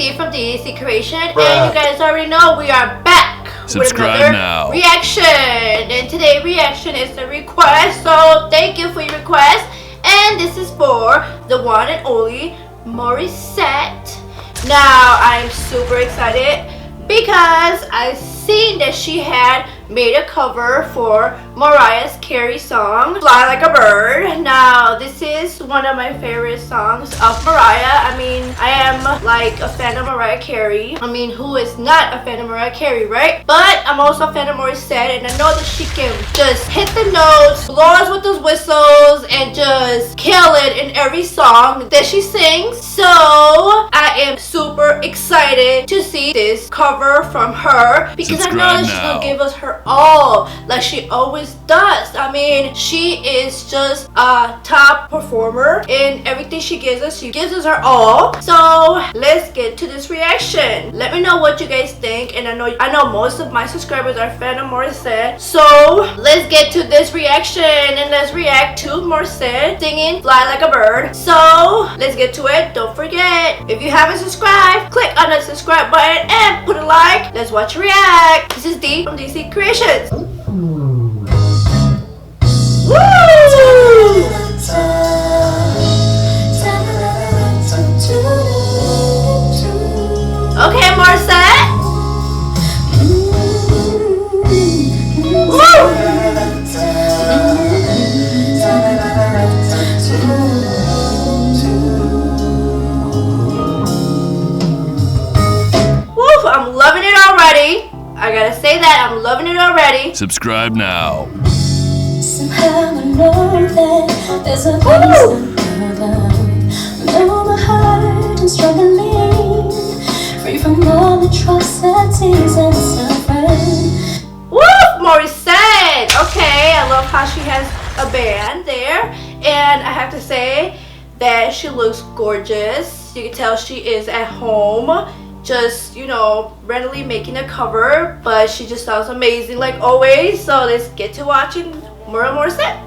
Dee from DDC Creation, and you guys already know we are back with another reaction. And today's reaction is the request, so thank you for your request. And this is for the one and only Morissette. Now I'm super excited because I seen that she had made a cover for Mariah Carey's song Fly Like a Bird. Now this is one of my favorite songs of Mariah. I mean, I am like a fan of Mariah Carey. I mean, who is not a fan of Mariah Carey, right? But I'm also a fan of Morissette, and I know that she can just hit the notes, blow us with those whistles, and just kill it in every song that she sings. So I am super excited to see this cover from her because I know that she's gonna give us her all, like she always does. I mean, she is just a top performer in everything she gives us. She gives us her all. So let's get to this reaction. Let me know what you guys think, and I know most of my subscribers are fan of Morissette. So let's get to this reaction and let's react to Morissette singing Fly Like a Bird. So let's get to it. Don't forget, if you haven't subscribed, click on the subscribe button and put a like. Let's watch react. This is Dee from DDC Creations. Woo! Okay, Morissette. Woo! Woo! I'm loving it already. I gotta say that, I'm loving it already. Subscribe now. Somehow I know that there's a reason. Know my heart and struggling, free from all atrocities and suffering. Woo! Morissette! Okay, I love how she has a band there. And I have to say that she looks gorgeous. You can tell she is at home, just, you know, randomly making a cover, but she just sounds amazing like always. So let's get to watching more and Morissette.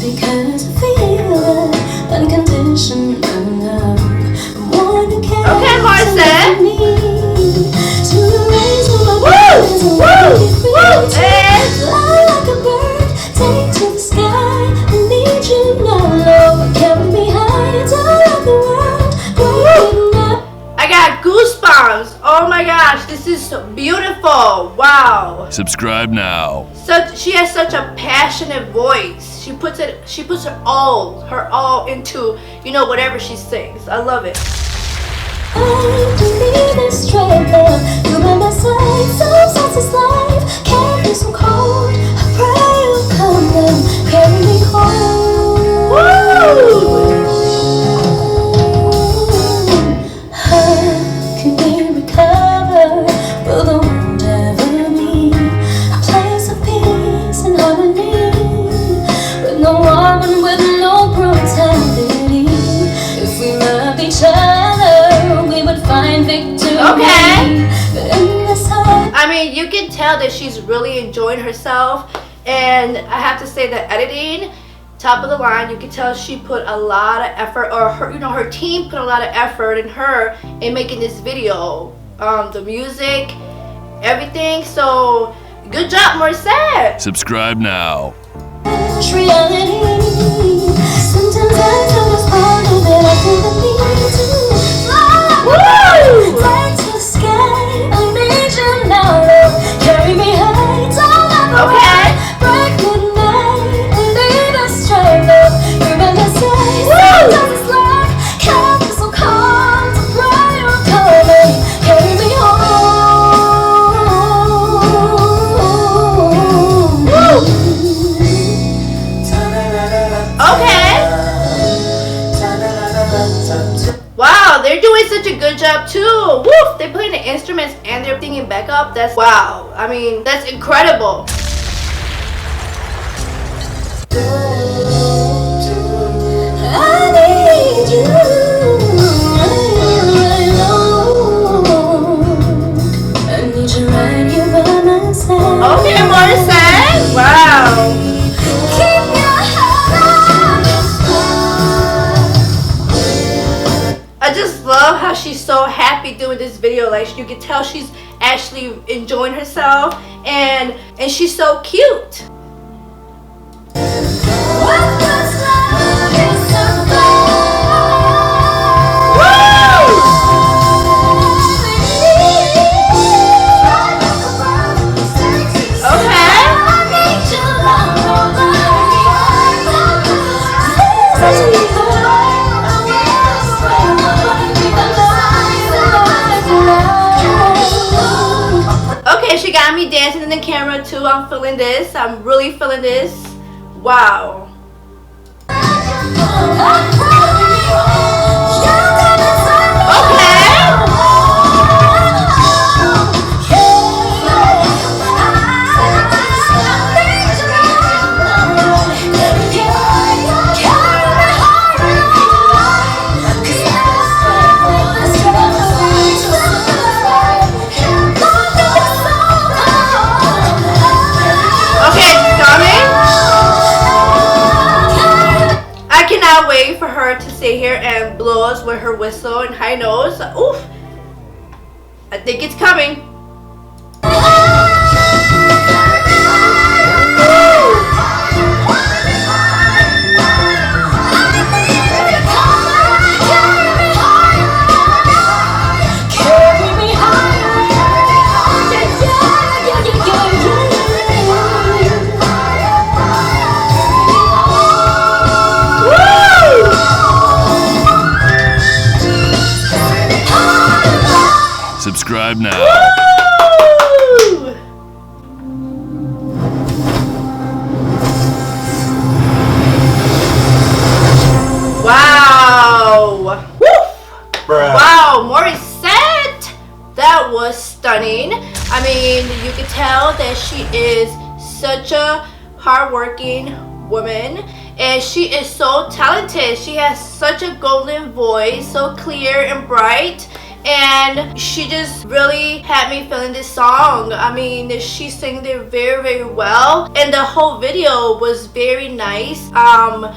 Because I feel unconditional love. Okay, Morissette. Woo! Woo! Woo! Fly like a bird, take to the sky. I need you now, carry me high, tell the world. I got goosebumps. Oh my gosh, this is so beautiful. Wow. Subscribe now. She has such a passionate voice. She puts her all into, you know, whatever she sings. I love it. I believe in straight love. You by my side, some sense is life. Can't be so cold. I pray you'll come and carry me home. Woo! How can we recover? Will the world ever be a place of peace and harmony? With no woman, with no brutality. If we loved each other, we would find victory. Okay. But in this heart, I mean, you can tell that she's really enjoying herself, and I have to say that editing, top of the line. You can tell she put a lot of effort, or her team put a lot of effort in making this video. The music, everything. So good job, Morissette. Subscribe now. reality. Sometimes I feel this harder than I feel the need to fly. Fly to the sky, I need you now. Carry me high, don't ever break midnight and lead us straight up. You're by my side, sometimes it's like can't be so calm to fly or coming. Carry me home. Wow, they're doing such a good job too. Woof! They're playing the instruments and they're singing back up. That's wow. I mean, that's incredible. I need you. I need you right here by my side. Okay, Morissette. Wow. Keep your head up. I just love love how she's so happy doing this video. Like, you can tell she's actually enjoying herself, and she's so cute. Okay, she got me dancing in the camera too. I'm feeling this. I'm really feeling this. Wow. Wait for her to sit here and blow us with her whistle and high nose. Oof! I think it's coming. Subscribe now. Woo! Wow! Woof! Wow, Morissette! That was stunning. I mean, you can tell that she is such a hardworking woman, and she is so talented. She has such a golden voice, so clear and bright. And she just really had me feeling this song. I mean, she sang it very, very well. And the whole video was very nice.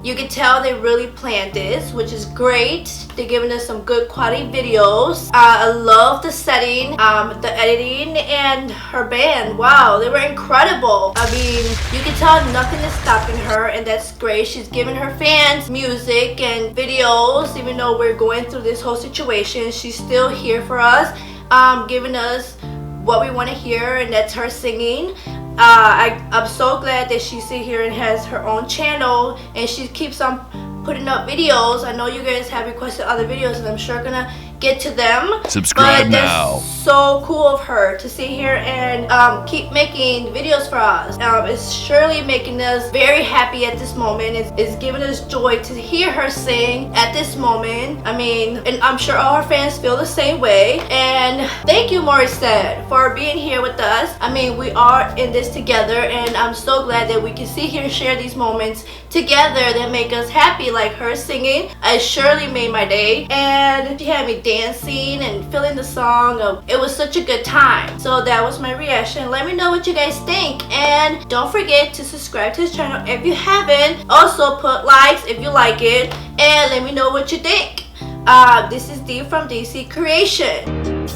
You can tell they really planned this, which is great. They're giving us some good quality videos. I love the setting, the editing, and her band. Wow, they were incredible. I mean, you can tell nothing is stopping her, and that's great. She's giving her fans music and videos. Even though we're going through this whole situation, she's still here for us, giving us what we want to hear, and that's her singing. I'm so glad that she's here and has her own channel, and she keeps on putting up videos. I know you guys have requested other videos, and I'm sure gonna get to them. Subscribe now. So cool of her to sit here and keep making videos for us. It's surely making us very happy at this moment. It's giving us joy to hear her sing at this moment. I mean, and I'm sure all her fans feel the same way. And thank you, Morissette, for being here with us. I mean, we are in this together, and I'm so glad that we can sit here and share these moments together that make us happy, like her singing. It surely made my day, and she had me dancing and feeling the song. It was such a good time. So that was my reaction. Let me know what you guys think, and don't forget to subscribe to this channel if you haven't. Also put likes if you like it, and let me know what you think. This is Dee from DC Creation.